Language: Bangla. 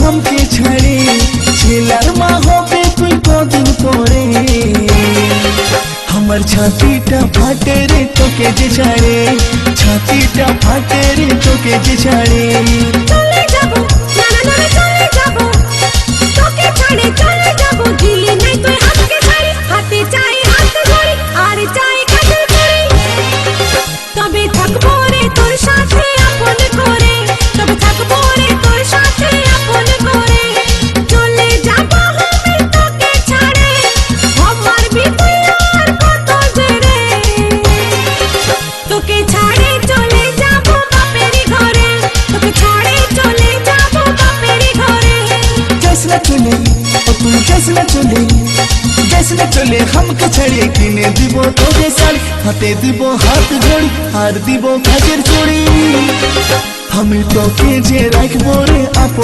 हमके छाड़े ছেলার মা হবে তুই কদিন পরে আমার ছাতিটা ফাটে রে তোকে যে ছাড়ে ছাতিটা ফাটে রে তোকে যে ছাড়ে চলে যাব না না না চলে যাব তোকে ছাড়ে চলে যাব দিলি নাই তুই আমাকে ছাড়ি হাতে চাই হাত ধরি আর চাই কাছে ধরি তবে থাকবো রে তোর সাথে আপন করে তবে থাকবো রে তোর সাথে আপন করে চলে যাব আমি তোকে ছাড়ে আমার বিপদ আর কত জেরে তোকে ছাড়ে চলে যাব বাপের ঘরে তোকে ছাড়ে চলে যাব বাপের ঘরে जैसे चले ओ तुम जैसे चले हमके छड़े किने दिबो तोरे साड़ी हाथे दिबो हाथ जोड़ी हार दिबो काजेर चूड़ी हम तोके जे राखबो रे आपन